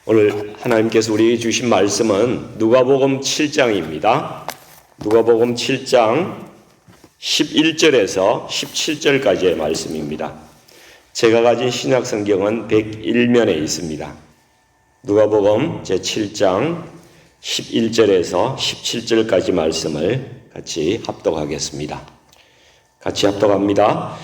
오늘 하나님께서 우리에게 주신 말씀은 누가복음 7장입니다. 누가복음 7장 11절에서 17절까지의 말씀입니다. 제가 가진 신약성경은 101면에 있습니다. 누가복음 제7장 11절에서 17절까지 말씀을 같이 합독하겠습니다. 같이 합독합니다.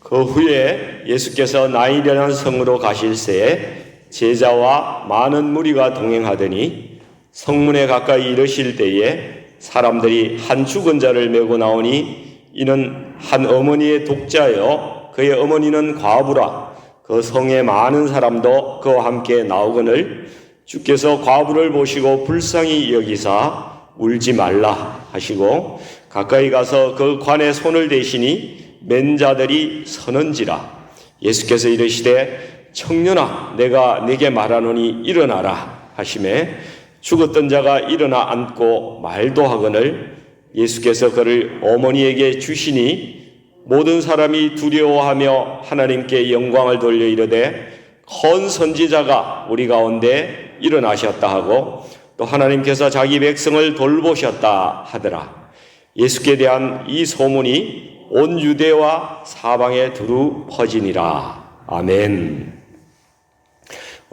그 후에 예수께서 나인이라는 성으로 가실새에 제자와 많은 무리가 동행하더니 성문에 가까이 이르실 때에 사람들이 한 죽은 자를 메고 나오니 이는 한 어머니의 독자여 그의 어머니는 과부라. 그 성에 많은 사람도 그와 함께 나오거늘 주께서 과부를 보시고 불쌍히 여기사 울지 말라 하시고 가까이 가서 그 관에 손을 대시니 맨 자들이 서는지라. 예수께서 이르시되 청년아 내가 네게 말하노니 일어나라 하시매 죽었던 자가 일어나 앉고 말도 하거늘 예수께서 그를 어머니에게 주시니 모든 사람이 두려워하며 하나님께 영광을 돌려 이르되 큰 선지자가 우리 가운데 일어나셨다 하고 또 하나님께서 자기 백성을 돌보셨다 하더라. 예수께 대한 이 소문이 온 유대와 사방에 두루 퍼지니라. 아멘.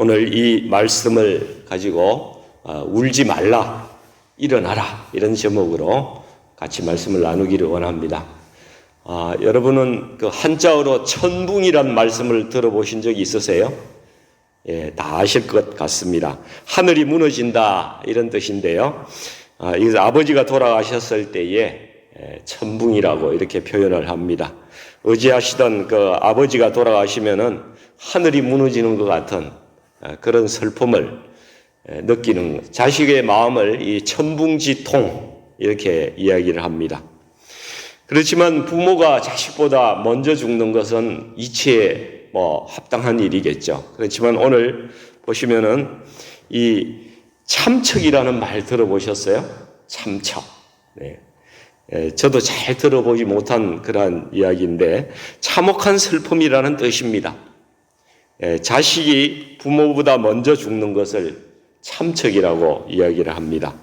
오늘 이 말씀을 가지고 울지 말라, 일어나라 이런 제목으로 같이 말씀을 나누기를 원합니다. 여러분은 그 한자어로 천붕이란 말씀을 들어보신 적이 있으세요? 예, 다 아실 것 같습니다. 하늘이 무너진다 이런 뜻인데요. 이것은 아버지가 돌아가셨을 때에 천붕이라고 이렇게 표현을 합니다. 의지하시던 그 아버지가 돌아가시면은 하늘이 무너지는 것 같은 그런 슬픔을 느끼는 자식의 마음을 이 천붕지통 이렇게 이야기를 합니다. 그렇지만 부모가 자식보다 먼저 죽는 것은 이치에 합당한 일이겠죠. 그렇지만 오늘 보시면은 이 참척이라는 말 들어보셨어요? 참척. 네. 저도 잘 들어보지 못한 그런 이야기인데 참혹한 슬픔이라는 뜻입니다. 자식이 부모보다 먼저 죽는 것을 참척이라고 이야기를 합니다.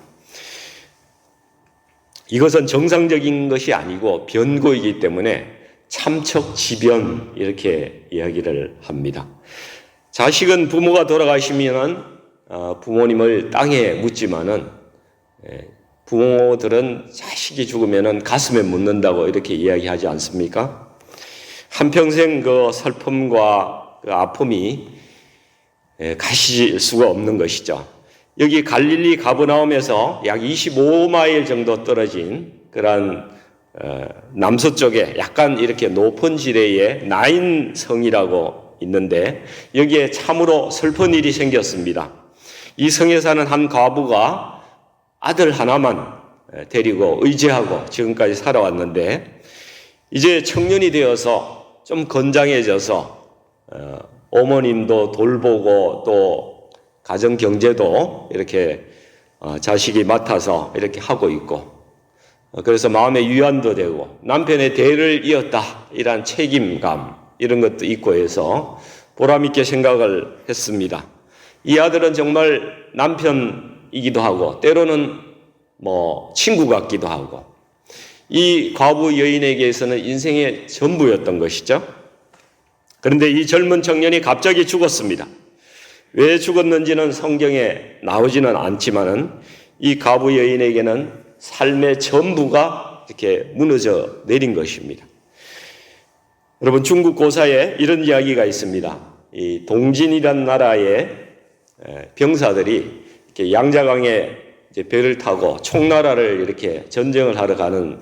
이것은 정상적인 것이 아니고 변고이기 때문에 참척지변 이렇게 이야기를 합니다. 자식은 부모가 돌아가시면은 부모님을 땅에 묻지만은 부모들은 자식이 죽으면은 가슴에 묻는다고 이렇게 이야기하지 않습니까? 한평생 그 슬픔과 그 아픔이 가실 수가 없는 것이죠. 여기 갈릴리 가버나움에서 약 25마일 정도 떨어진 그런 남서쪽에 약간 이렇게 높은 지대에 나인 성이라고 있는데 여기에 참으로 슬픈 일이 생겼습니다. 이 성에 사는 한 과부가 아들 하나만 데리고 의지하고 지금까지 살아왔는데 이제 청년이 되어서 좀 건장해져서 어머님도 돌보고 또 가정 경제도 이렇게 자식이 맡아서 이렇게 하고 있고 그래서 마음의 위안도 되고 남편의 대를 이었다 이런 책임감 이런 것도 있고 해서 보람있게 생각을 했습니다. 이 아들은 정말 남편이기도 하고 때로는 친구 같기도 하고 이 과부 여인에게서는 인생의 전부였던 것이죠. 그런데 이 젊은 청년이 갑자기 죽었습니다. 왜 죽었는지는 성경에 나오지는 않지만은 이 과부 여인에게는 삶의 전부가 이렇게 무너져 내린 것입니다. 여러분 중국 고사에 이런 이야기가 있습니다. 이 동진이란 나라의 병사들이 이렇게 양자강에 이제 배를 타고 총나라를 이렇게 전쟁을 하러 가는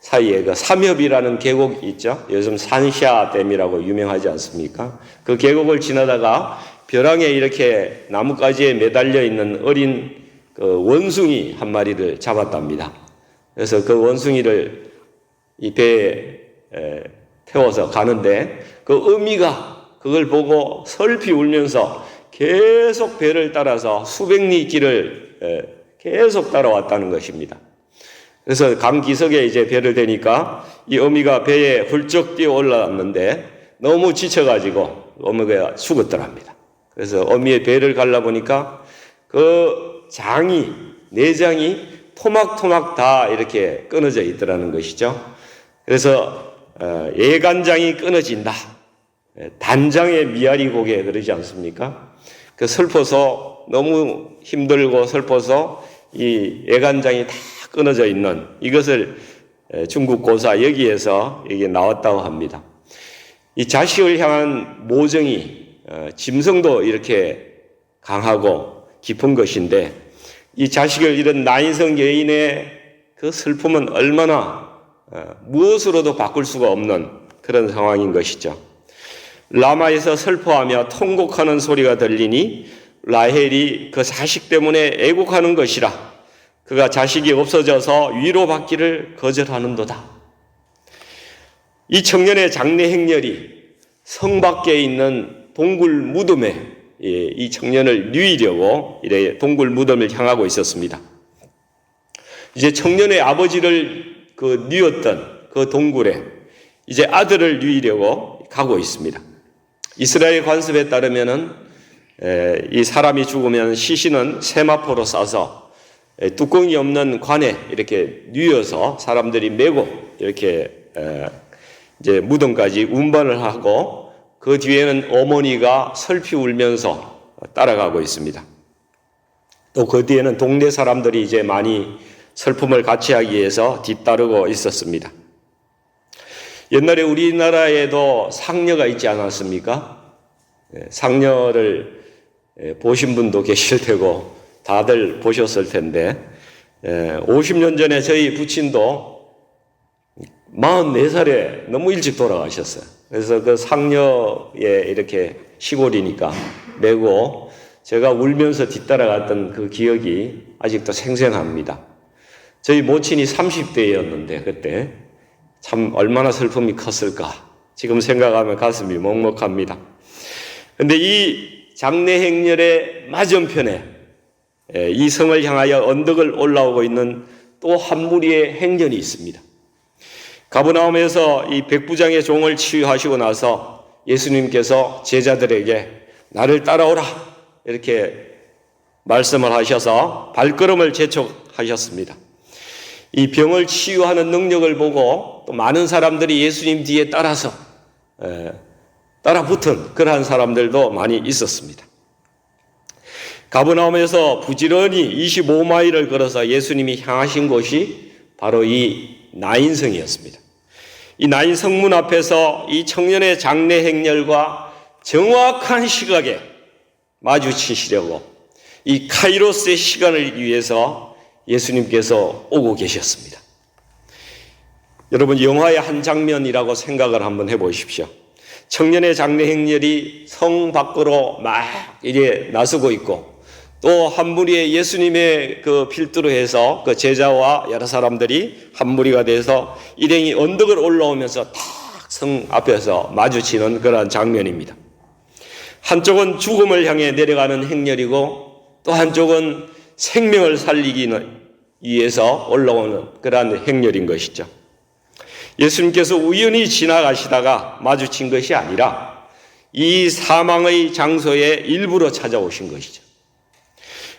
사이에 그 삼협이라는 계곡이 있죠. 요즘 산샤댐이라고 유명하지 않습니까? 그 계곡을 지나다가 벼랑에 이렇게 나뭇가지에 매달려 있는 어린 그 원숭이 한 마리를 잡았답니다. 그래서 그 원숭이를 이 배에 태워서 가는데 그 어미가 그걸 보고 슬피 울면서 계속 배를 따라서 수백 리 길을 계속 따라왔다는 것입니다. 그래서 강 기슭에 이제 배를 대니까 이 어미가 배에 훌쩍 뛰어 올라왔는데 너무 지쳐가지고 어미가 죽었더랍니다. 그래서 어미의 배를 갈라보니까 그 내장이 토막토막 다 이렇게 끊어져 있더라는 것이죠. 그래서 예간장이 끊어진다. 단장의 미아리 고개 그러지 않습니까? 그 슬퍼서 너무 힘들고 슬퍼서 이 예간장이 다 끊어져 있는 이것을 중국 고사 여기에서 이게 나왔다고 합니다. 이 자식을 향한 모정이 짐승도 이렇게 강하고 깊은 것인데 이 자식을 잃은 나인성 여인의 그 슬픔은 얼마나 무엇으로도 바꿀 수가 없는 그런 상황인 것이죠. 라마에서 슬퍼하며 통곡하는 소리가 들리니 라헬이 그 자식 때문에 애곡하는 것이라 그가 자식이 없어져서 위로받기를 거절하는도다. 이 청년의 장례 행렬이 성 밖에 있는 동굴 무덤에 이 청년을 누이려고 이래 동굴 무덤을 향하고 있었습니다. 이제 청년의 아버지를 누였던 그 동굴에 이제 아들을 누이려고 가고 있습니다. 이스라엘 관습에 따르면은 이 사람이 죽으면 시신은 세마포로 싸서 뚜껑이 없는 관에 이렇게 누여서 사람들이 메고 이렇게 이제 무덤까지 운반을 하고 그 뒤에는 어머니가 슬피 울면서 따라가고 있습니다. 또 그 뒤에는 동네 사람들이 이제 많이 슬픔을 같이 하기 위해서 뒤따르고 있었습니다. 옛날에 우리나라에도 상녀가 있지 않았습니까? 상녀를 보신 분도 계실 테고 다들 보셨을 텐데 50년 전에 저희 부친도 44살에 너무 일찍 돌아가셨어요. 그래서 그 상녀에 이렇게 시골이니까 메고 제가 울면서 뒤따라갔던 그 기억이 아직도 생생합니다. 저희 모친이 30대였는데 그때 참 얼마나 슬픔이 컸을까 지금 생각하면 가슴이 먹먹합니다. 그런데 이 장례 행렬의 맞은편에 이 성을 향하여 언덕을 올라오고 있는 또 한 무리의 행렬이 있습니다. 가버나움에서 이 백부장의 종을 치유하시고 나서 예수님께서 제자들에게 나를 따라오라 이렇게 말씀을 하셔서 발걸음을 재촉하셨습니다. 이 병을 치유하는 능력을 보고 또 많은 사람들이 예수님 뒤에 따라서 따라붙은 그러한 사람들도 많이 있었습니다. 가버나움에서 부지런히 25마일을 걸어서 예수님이 향하신 곳이 바로 이 나인성이었습니다. 이 나인성문 앞에서 이 청년의 장례 행렬과 정확한 시각에 마주치시려고 이 카이로스의 시간을 위해서 예수님께서 오고 계셨습니다. 여러분 영화의 한 장면이라고 생각을 한번 해보십시오. 청년의 장례 행렬이 성 밖으로 막 이제 나서고 있고 또 한 무리의 예수님의 그 필두로 해서 그 제자와 여러 사람들이 한 무리가 돼서 일행이 언덕을 올라오면서 탁 성 앞에서 마주치는 그러한 장면입니다. 한쪽은 죽음을 향해 내려가는 행렬이고 또 한쪽은 생명을 살리기 위해서 올라오는 그러한 행렬인 것이죠. 예수님께서 우연히 지나가시다가 마주친 것이 아니라 이 사망의 장소에 일부러 찾아오신 것이죠.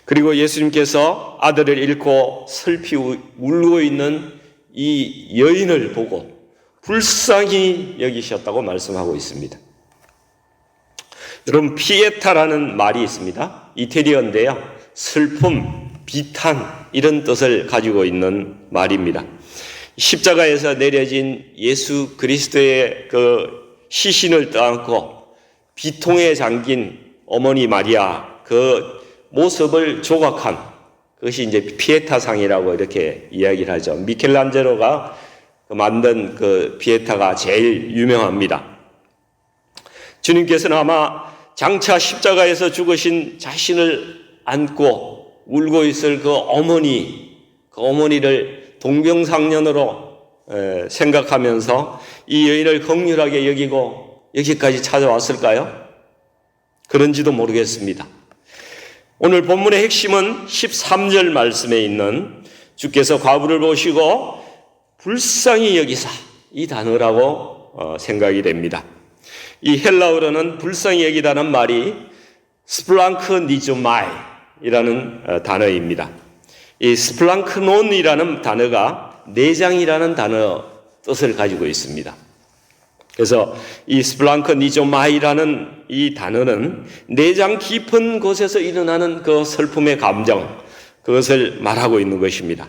그리고 예수님께서 아들을 잃고 슬피 울고 있는 이 여인을 보고 불쌍히 여기셨다고 말씀하고 있습니다. 여러분 피에타라는 말이 있습니다. 이태리어인데요. 슬픔, 비탄 이런 뜻을 가지고 있는 말입니다. 십자가에서 내려진 예수 그리스도의 그 시신을 떠안고 비통에 잠긴 어머니 마리아 그 모습을 조각한 그것이 이제 피에타상이라고 이렇게 이야기를 하죠. 미켈란젤로가 만든 그 피에타가 제일 유명합니다. 주님께서는 아마 장차 십자가에서 죽으신 자신을 안고 울고 있을 그 어머니를 동병상련으로 생각하면서 이 여인을 긍휼하게 여기고 여기까지 찾아왔을까요? 그런지도 모르겠습니다. 오늘 본문의 핵심은 13절 말씀에 있는 주께서 과부를 보시고 불쌍히 여기사 이 단어라고 생각이 됩니다. 이 헬라어로는 불쌍히 여기다는 말이 스플랑크니조마이라는 단어입니다. 이 스플랑크논이라는 단어가 내장이라는 단어 뜻을 가지고 있습니다. 그래서 이 스플랑크니조마이라는 이 단어는 내장 깊은 곳에서 일어나는 그 슬픔의 감정, 그것을 말하고 있는 것입니다.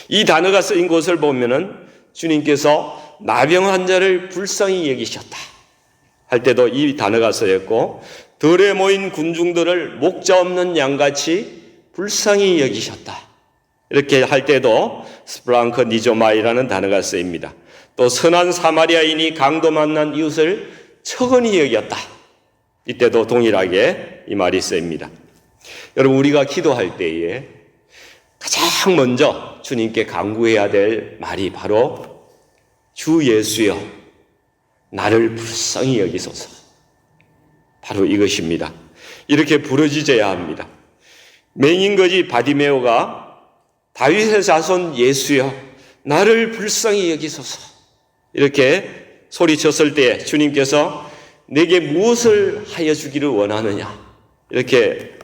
이 단어가 쓰인 곳을 보면은 주님께서 나병 환자를 불쌍히 여기셨다 할 때도 이 단어가 쓰였고, 들에 모인 군중들을 목자 없는 양같이 불쌍히 여기셨다 이렇게 할 때도 스플랑크니조마이라는 단어가 쓰입니다. 또 선한 사마리아인이 강도 만난 이웃을 척은히 여겼다, 이때도 동일하게 이 말이 쓰입니다. 여러분, 우리가 기도할 때에 가장 먼저 주님께 간구해야 될 말이 바로 주 예수여 나를 불쌍히 여기소서, 바로 이것입니다. 이렇게 부르짖어야 합니다. 맹인거지 바디메오가 다윗의 자손 예수여 나를 불쌍히 여기소서 이렇게 소리쳤을 때 주님께서 내게 무엇을 하여 주기를 원하느냐 이렇게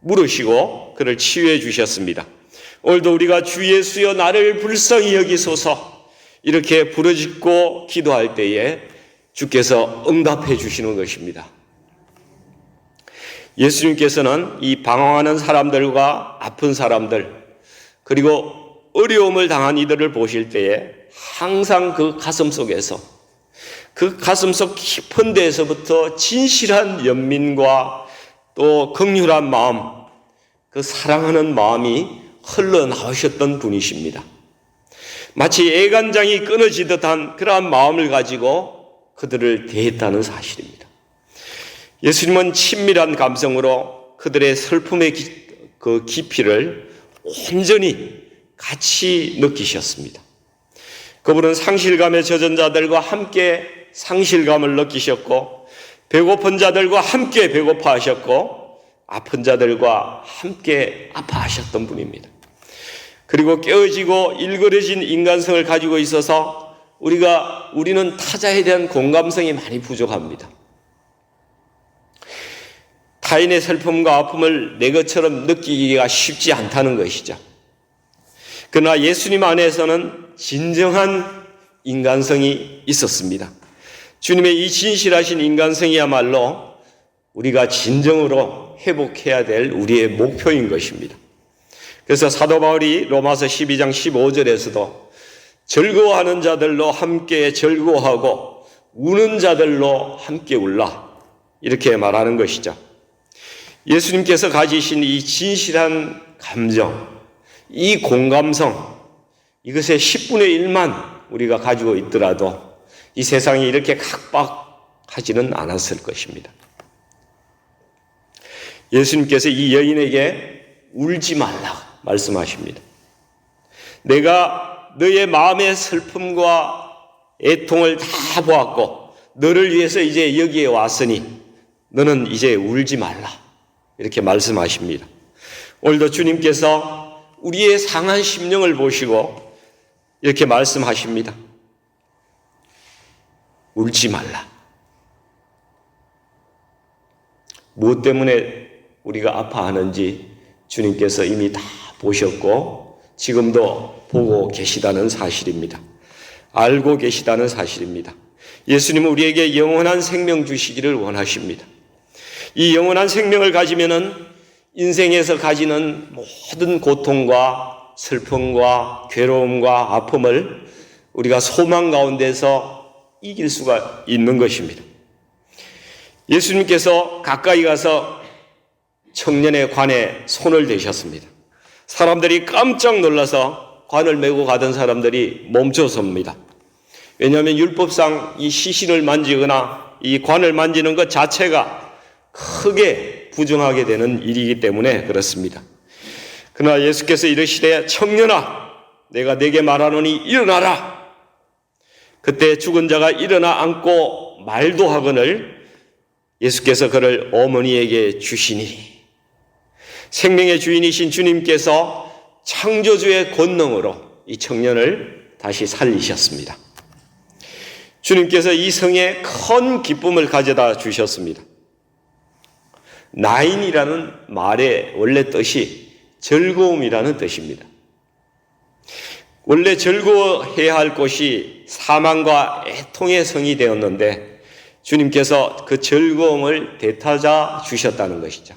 물으시고 그를 치유해 주셨습니다. 오늘도 우리가 주 예수여 나를 불쌍히 여기소서 이렇게 부르짖고 기도할 때에 주께서 응답해 주시는 것입니다. 예수님께서는 이 방황하는 사람들과 아픈 사람들, 그리고 어려움을 당한 이들을 보실 때에 항상 그 가슴 속에서, 그 가슴 속 깊은 데에서부터 진실한 연민과 또 긍휼한 마음, 그 사랑하는 마음이 흘러나오셨던 분이십니다. 마치 애간장이 끊어지듯한 그러한 마음을 가지고 그들을 대했다는 사실입니다. 예수님은 친밀한 감성으로 그들의 슬픔의 그 깊이를 온전히 같이 느끼셨습니다. 그분은 상실감에 젖은 자들과 함께 상실감을 느끼셨고, 배고픈 자들과 함께 배고파하셨고, 아픈 자들과 함께 아파하셨던 분입니다. 그리고 깨어지고 일그러진 인간성을 가지고 있어서 우리는 타자에 대한 공감성이 많이 부족합니다. 타인의 슬픔과 아픔을 내 것처럼 느끼기가 쉽지 않다는 것이죠. 그러나 예수님 안에서는 진정한 인간성이 있었습니다. 주님의 이 진실하신 인간성이야말로 우리가 진정으로 회복해야 될 우리의 목표인 것입니다. 그래서 사도 바울이 로마서 12장 15절에서도 즐거워하는 자들로 함께 즐거워하고 우는 자들로 함께 울라 이렇게 말하는 것이죠. 예수님께서 가지신 이 진실한 감정, 이 공감성, 이것의 10분의 1만 우리가 가지고 있더라도 이 세상이 이렇게 각박하지는 않았을 것입니다. 예수님께서 이 여인에게 울지 말라 말씀하십니다. 내가 너의 마음의 슬픔과 애통을 다 보았고 너를 위해서 이제 여기에 왔으니 너는 이제 울지 말라 이렇게 말씀하십니다. 오늘도 주님께서 우리의 상한 심령을 보시고 이렇게 말씀하십니다. 울지 말라. 무엇 때문에 우리가 아파하는지 주님께서 이미 다 보셨고 지금도 보고 계시다는 사실입니다. 알고 계시다는 사실입니다. 예수님은 우리에게 영원한 생명 주시기를 원하십니다. 이 영원한 생명을 가지면은 인생에서 가지는 모든 고통과 슬픔과 괴로움과 아픔을 우리가 소망 가운데서 이길 수가 있는 것입니다. 예수님께서 가까이 가서 청년의 관에 손을 대셨습니다. 사람들이 깜짝 놀라서 관을 메고 가던 사람들이 멈춰섭니다. 왜냐하면 율법상 이 시신을 만지거나 이 관을 만지는 것 자체가 크게 부정하게 되는 일이기 때문에 그렇습니다. 그러나 예수께서 이르시되 청년아 내가 네게 말하노니 일어나라. 그때 죽은 자가 일어나 앉고 말도 하거늘 예수께서 그를 어머니에게 주시니 생명의 주인이신 주님께서 창조주의 권능으로 이 청년을 다시 살리셨습니다. 주님께서 이 성에 큰 기쁨을 가져다 주셨습니다. 나인이라는 말의 원래 뜻이 즐거움이라는 뜻입니다. 원래 즐거워해야 할 곳이 사망과 애통의 성이 되었는데 주님께서 그 즐거움을 되찾아 주셨다는 것이죠.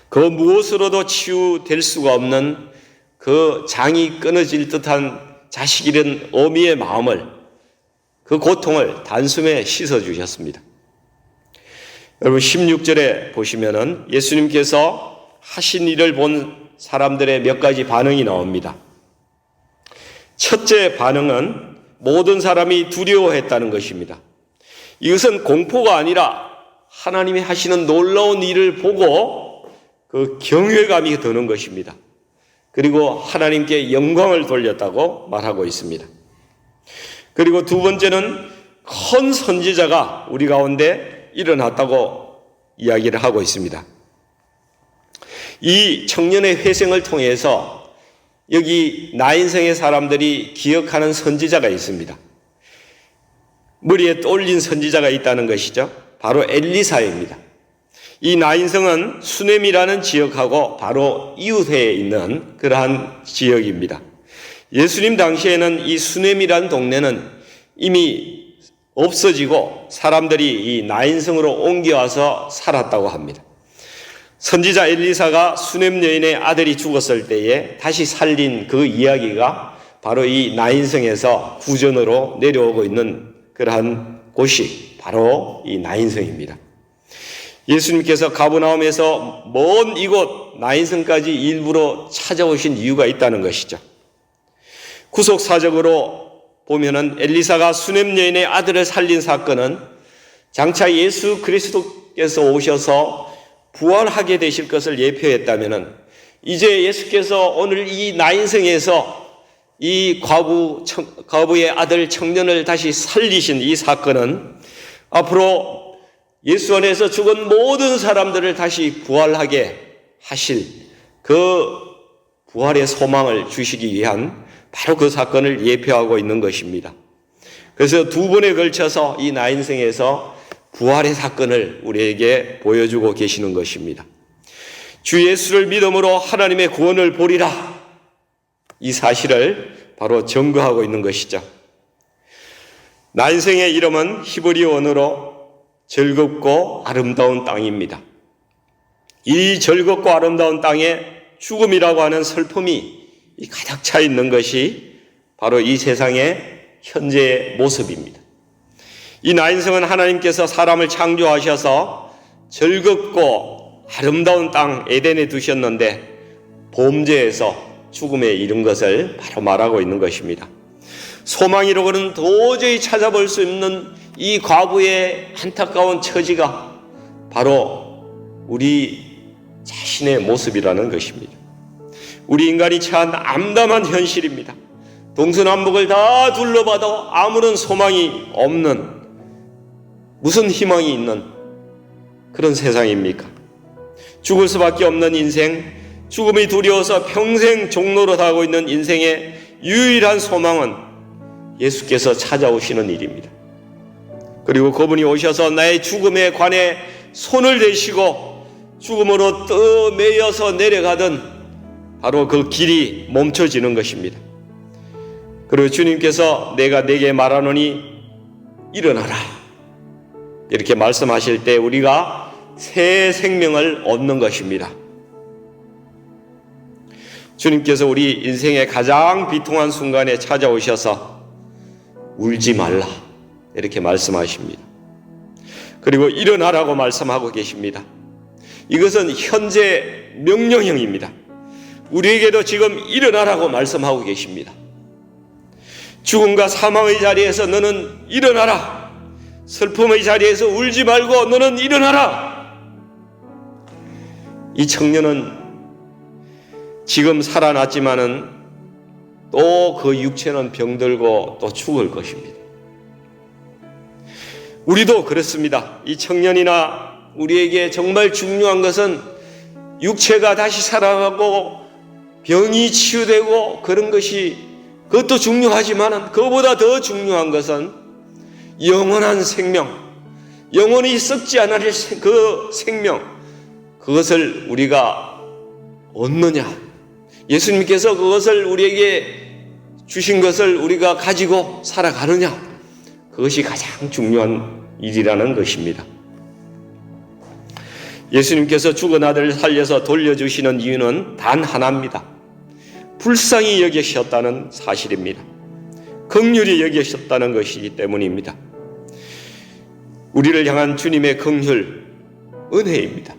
그 무엇으로도 치유될 수가 없는 그 장이 끊어질 듯한 자식 잃은 어미의 마음을, 그 고통을 단숨에 씻어주셨습니다. 여러분 16절에 보시면은 예수님께서 하신 일을 본 사람들의 몇 가지 반응이 나옵니다. 첫째 반응은 모든 사람이 두려워했다는 것입니다. 이것은 공포가 아니라 하나님이 하시는 놀라운 일을 보고 그 경외감이 드는 것입니다. 그리고 하나님께 영광을 돌렸다고 말하고 있습니다. 그리고 두 번째는 큰 선지자가 우리 가운데 일어났다고 이야기를 하고 있습니다. 이 청년의 회생을 통해서 여기 나인성의 사람들이 기억하는 선지자가 있습니다. 머리에 떠올린 선지자가 있다는 것이죠. 바로 엘리사입니다. 이 나인성은 수넴이라는 지역하고 바로 이웃에 있는 그러한 지역입니다. 예수님 당시에는 이 수넴이라는 동네는 이미 없어지고 사람들이 이 나인성으로 옮겨와서 살았다고 합니다. 선지자 엘리사가 수넴 여인의 아들이 죽었을 때에 다시 살린 그 이야기가 바로 이 나인성에서 구전으로 내려오고 있는 그러한 곳이 바로 이 나인성입니다. 예수님께서 가버나움에서 먼 이곳 나인성까지 일부러 찾아오신 이유가 있다는 것이죠. 구속사적으로 보면은 엘리사가 수넴 여인의 아들을 살린 사건은 장차 예수 그리스도께서 오셔서 부활하게 되실 것을 예표했다면은 이제 예수께서 오늘 이 나인성에서 이 과부의 아들 청년을 다시 살리신 이 사건은 앞으로 예수 안에서 죽은 모든 사람들을 다시 부활하게 하실 그 부활의 소망을 주시기 위한 바로 그 사건을 예표하고 있는 것입니다. 그래서 두 번에 걸쳐서 이 나인성에서 부활의 사건을 우리에게 보여주고 계시는 것입니다. 주 예수를 믿음으로 하나님의 구원을 보리라. 이 사실을 바로 증거하고 있는 것이죠. 나인성의 이름은 히브리어 언어로 즐겁고 아름다운 땅입니다. 이 즐겁고 아름다운 땅에 죽음이라고 하는 슬픔이 가득 차 있는 것이 바로 이 세상의 현재의 모습입니다. 이 나인성은 하나님께서 사람을 창조하셔서 즐겁고 아름다운 땅 에덴에 두셨는데 범죄에서 죽음에 이른 것을 바로 말하고 있는 것입니다. 소망이로는 도저히 찾아볼 수 없는 이 과부의 안타까운 처지가 바로 우리 자신의 모습이라는 것입니다. 우리 인간이 처한 암담한 현실입니다. 동서남북을 다 둘러봐도 아무런 소망이 없는, 무슨 희망이 있는 그런 세상입니까? 죽을 수밖에 없는 인생, 죽음이 두려워서 평생 종노릇하고 있는 인생의 유일한 소망은 예수께서 찾아오시는 일입니다. 그리고 그분이 오셔서 나의 죽음에 관해 손을 대시고 죽음으로 떠매여서 내려가던 바로 그 길이 멈춰지는 것입니다. 그리고 주님께서 내가 네게 말하노니 일어나라 이렇게 말씀하실 때 우리가 새 생명을 얻는 것입니다. 주님께서 우리 인생의 가장 비통한 순간에 찾아오셔서 울지 말라 이렇게 말씀하십니다. 그리고 일어나라고 말씀하고 계십니다. 이것은 현재 명령형입니다. 우리에게도 지금 일어나라고 말씀하고 계십니다. 죽음과 사망의 자리에서 너는 일어나라. 슬픔의 자리에서 울지 말고 너는 일어나라. 이 청년은 지금 살아났지만은 또 그 육체는 병들고 또 죽을 것입니다. 우리도 그렇습니다. 이 청년이나 우리에게 정말 중요한 것은 육체가 다시 살아가고 병이 치유되고 그런 것이 그것도 중요하지만은 그보다 더 중요한 것은 영원한 생명, 영원히 썩지 않을 그 생명, 그것을 우리가 얻느냐? 예수님께서 그것을 우리에게 주신 것을 우리가 가지고 살아가느냐? 그것이 가장 중요한 일이라는 것입니다. 예수님께서 죽은 아들을 살려서 돌려주시는 이유는 단 하나입니다. 불쌍히 여기셨다는 사실입니다. 긍휼히 여기셨다는 것이기 때문입니다. 우리를 향한 주님의 긍휼, 은혜입니다.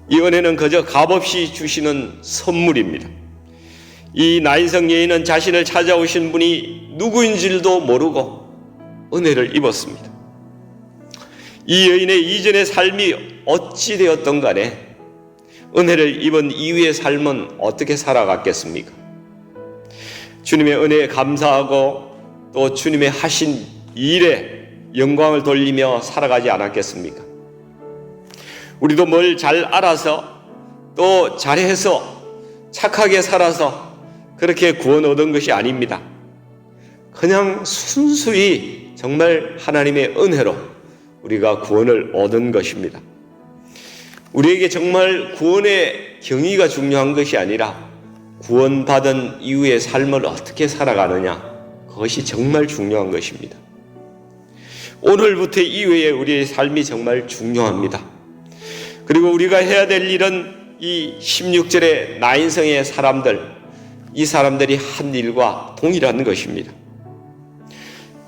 이 은혜는 그저 값없이 주시는 선물입니다. 이 나인성 여인은 자신을 찾아오신 분이 누구인지도 모르고 은혜를 입었습니다. 이 여인의 이전의 삶이 어찌 되었던 간에 은혜를 입은 이후의 삶은 어떻게 살아갔겠습니까? 주님의 은혜에 감사하고 또 주님의 하신 일에 영광을 돌리며 살아가지 않았겠습니까? 우리도 뭘 잘 알아서 또 잘해서 착하게 살아서 그렇게 구원 얻은 것이 아닙니다. 그냥 순수히 정말 하나님의 은혜로 우리가 구원을 얻은 것입니다. 우리에게 정말 구원의 경위가 중요한 것이 아니라 구원받은 이후의 삶을 어떻게 살아가느냐, 그것이 정말 중요한 것입니다. 오늘부터 이후에 우리의 삶이 정말 중요합니다. 그리고 우리가 해야 될 일은 이 16절의 나인성의 사람들, 이 사람들이 한 일과 동일한 것입니다.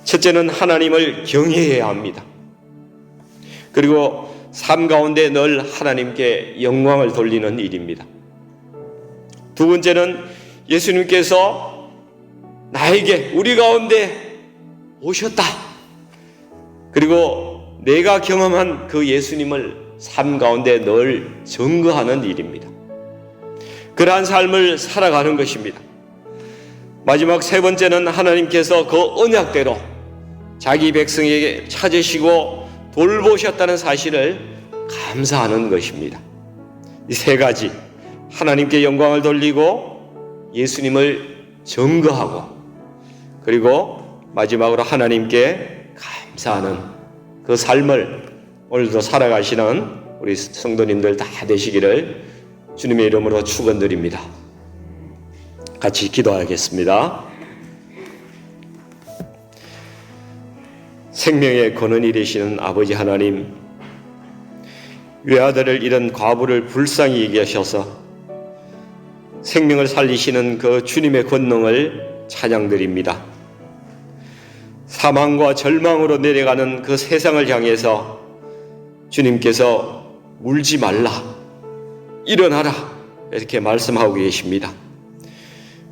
첫째는 하나님을 경외해야 합니다. 그리고 삶 가운데 늘 하나님께 영광을 돌리는 일입니다. 두 번째는 예수님께서 나에게 우리 가운데 오셨다. 그리고 내가 경험한 그 예수님을 삶 가운데 늘 증거하는 일입니다. 그러한 삶을 살아가는 것입니다. 마지막 세 번째는 하나님께서 그 언약대로 자기 백성에게 찾으시고 돌보셨다는 사실을 감사하는 것입니다. 이 세 가지, 하나님께 영광을 돌리고 예수님을 증거하고 그리고 마지막으로 하나님께 감사하는 그 삶을 오늘도 살아가시는 우리 성도님들 다 되시기를 주님의 이름으로 축원드립니다. 같이 기도하겠습니다. 생명의 근원이 되시는 아버지 하나님, 외아들을 잃은 과부를 불쌍히 여기셔서 생명을 살리시는 그 주님의 권능을 찬양드립니다. 사망과 절망으로 내려가는 그 세상을 향해서 주님께서 울지 말라, 일어나라 이렇게 말씀하고 계십니다.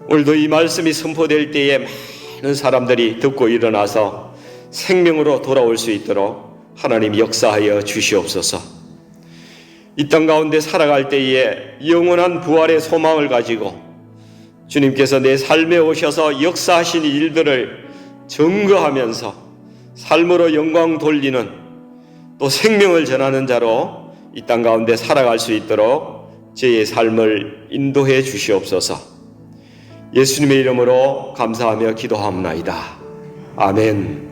오늘도 이 말씀이 선포될 때에 많은 사람들이 듣고 일어나서 생명으로 돌아올 수 있도록 하나님 역사하여 주시옵소서. 이 땅 가운데 살아갈 때에 영원한 부활의 소망을 가지고 주님께서 내 삶에 오셔서 역사하신 일들을 증거하면서 삶으로 영광 돌리는 또 생명을 전하는 자로 이 땅 가운데 살아갈 수 있도록 저의 삶을 인도해 주시옵소서. 예수님의 이름으로 감사하며 기도합나이다. 아멘.